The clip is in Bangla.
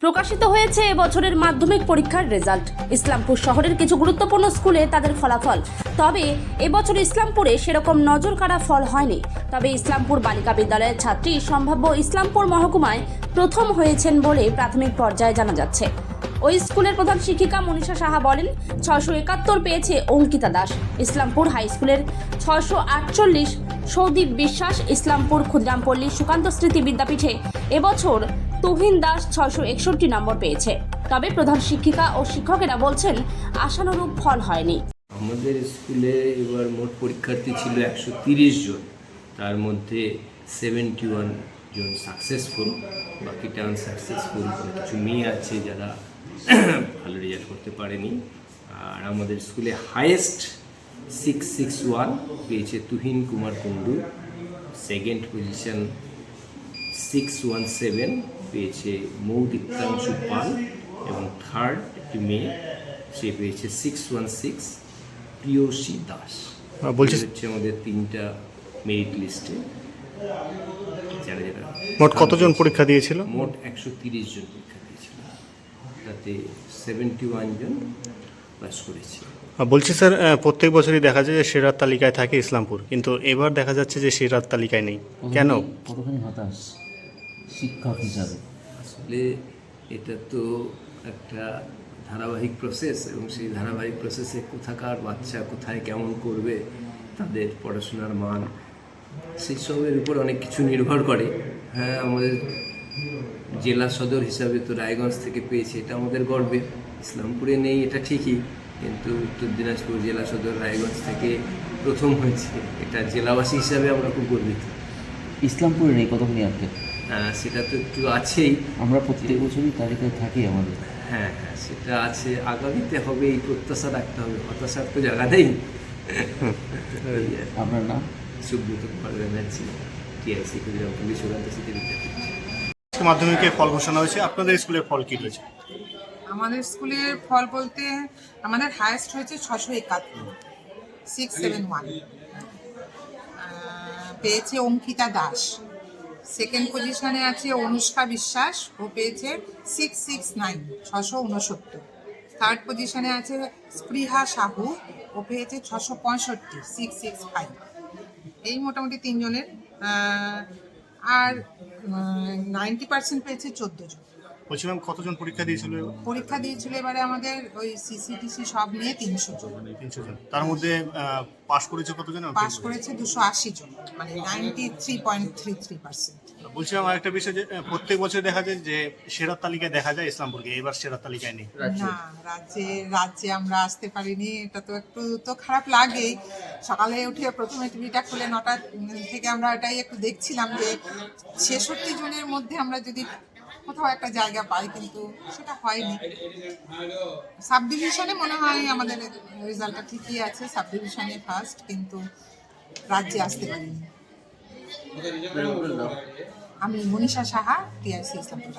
প্রকাশিত হয়েছে এবছরের মাধ্যমিক পরীক্ষার রেজাল্ট। ইসলামপুর শহরের কিছু গুরুত্বপূর্ণ স্কুলে তাদের ফলাফল। তবে এবছর ইসলামপুরে সেরকম নজর কাড়া ফল হয়নি। তবে ইসলামপুর বালিকা বিদ্যালয়ের ছাত্রী সম্ভাব্য ইসলামপুর মহকুমায় প্রথম হয়েছেন বলে প্রাথমিক পর্যায়ে জানা যাচ্ছে। ওই স্কুলের প্রধান শিক্ষিকা মনীষা সাহা বলেন, 671 পেয়েছে অঙ্কিতা দাস। ইসলামপুর হাই স্কুলের 648, সৌদীপ বিশ্বাস ইসলামপুর ক্ষুদ্রামপল্লী সুকান্ত স্মৃতি বিদ্যাপীঠে এবছর তুহিন দাস 661 নম্বর পেয়েছে। তবে প্রধান শিক্ষিকা ও শিক্ষকেরা বলছেন আশানুরূপ ফল হয়নি। আমাদের স্কুলে এবার মোট পরীক্ষার্থী ছিল 130 জন, তার মধ্যে 71 জন সাকসেসফুল, বাকিটা আনসাকসেসফুল। কিছু মেয়ে আছে যারা ভালো রেজাল্ট করতে পারেনি। আর আমাদের স্কুলে হাইয়েস্ট 661 পেয়েছে তুহিন কুমার কুন্ডু, সেকেন্ড পজিশন 617 পেয়েছে মৌদীপ্তাংশু পাল, এবং থার্ড একটি মেয়ে, সে পেয়েছে 616 প্রিয়সী দাস। বলছি হচ্ছে আমাদের তিনটা মেরিট লিস্টে যারা যারা। মোট কতজন পরীক্ষা দিয়েছিল? মোট 130 জন পরীক্ষা দিয়েছিল, তাতে 71 জন পাস করেছে। বলছি স্যার, প্রত্যেক বছরই দেখা যায় যে সেরার তালিকায় থাকে ইসলামপুর, কিন্তু এবার দেখা যাচ্ছে যে সেরার তালিকায় নেই, কেন? কতখানি হতাশ শিক্ষক হিসাবে? আসলে এটা তো একটা ধারাবাহিক প্রসেস, এবং সেই ধারাবাহিক প্রসেসে কোথাকার বাচ্চা কোথায় কেমন করবে, তাদের পড়াশোনার মান, সেই সবের উপর অনেক কিছু নির্ভর করে। হ্যাঁ, আমাদের জেলা সদর হিসাবে তো রায়গঞ্জ থেকে পেয়েছে, এটা আমাদের গর্বের। ইসলামপুরে নেই এটা ঠিকই, কিন্তু উত্তর দিনাজপুর জেলা সদর রায়গঞ্জ থেকে প্রথম হয়েছে, এটা জেলাবাসী হিসাবে আমরা খুব গর্বিত। ইসলামপুরে নেই কতখানি আপডেট? সেটা তো একটু আছেই, আমরা প্রত্যেক বছরই তালিকায় থাকি আমাদের। হ্যাঁ হ্যাঁ, সেটা আছে, আগামীতে হবে এই প্রত্যাশা রাখতে হবে, হতাশার তো জায়গা নেই। আপনার নাম? সুব্রত কুমার ব্যানার্জি, টিআইসি ক্ষুদ্রামপল্লী সুকান্ত স্মৃতি বিদ্যাপীঠ। মাধ্যমিকের ফল ঘোষণা হয়েছে, আপনাদের স্কুলের ফল কি রয়েছে? আমাদের স্কুলের ফল বলতে আমাদের হায়েস্ট হয়েছে 671, 671 পেয়েছে অঙ্কিতা দাস। সেকেন্ড পজিশনে আছে অনুষ্কা বিশ্বাস, ও পেয়েছে 669, 669। থার্ড পজিশনে আছে স্পৃহা সাহু, ও পেয়েছে 665, 665। এই মোটামুটি তিনজনের। আর 90% পেয়েছে 14 জন। বলছি ম্যাম, কতজন পরীক্ষা দিয়েছিল? পরীক্ষা দিয়েছিল এবারে আমাদের ওই সিসিটিসি সব নিয়ে 300 জন। 300 জন, তার মধ্যে পাস করেছে কতজন? পাস করেছে 280 জন, মানে 93.33%। বলছি ম্যাম, আরেকটা বিষয়, যে প্রত্যেক বছর দেখা যায় যে সেরার তালিকায় দেখা যায় ইসলামপুরকে, এবার সেরার তালিকায় নেই। না, রাজ্যে আমরা আসতে পারিনি, এটা তো একটু তো খারাপ লাগেই। সকালে উঠে প্রথমে টিভিটা খুলে 9টা থেকে আমরা এটাই একটু দেখছিলাম যে 66 জনের মধ্যে আমরা যদি কোথাও একটা জায়গা পাই, কিন্তু সেটা হয়নি। সাব ডিভিশনে মনে হয় আমাদের রেজাল্টটা ঠিকই আছে, সাব ডিভিশনে ফার্স্ট, কিন্তু রাজ্যে আসতে পারিনি। আমি মনীষা সাহা, টিআইসি ইসলামপুর।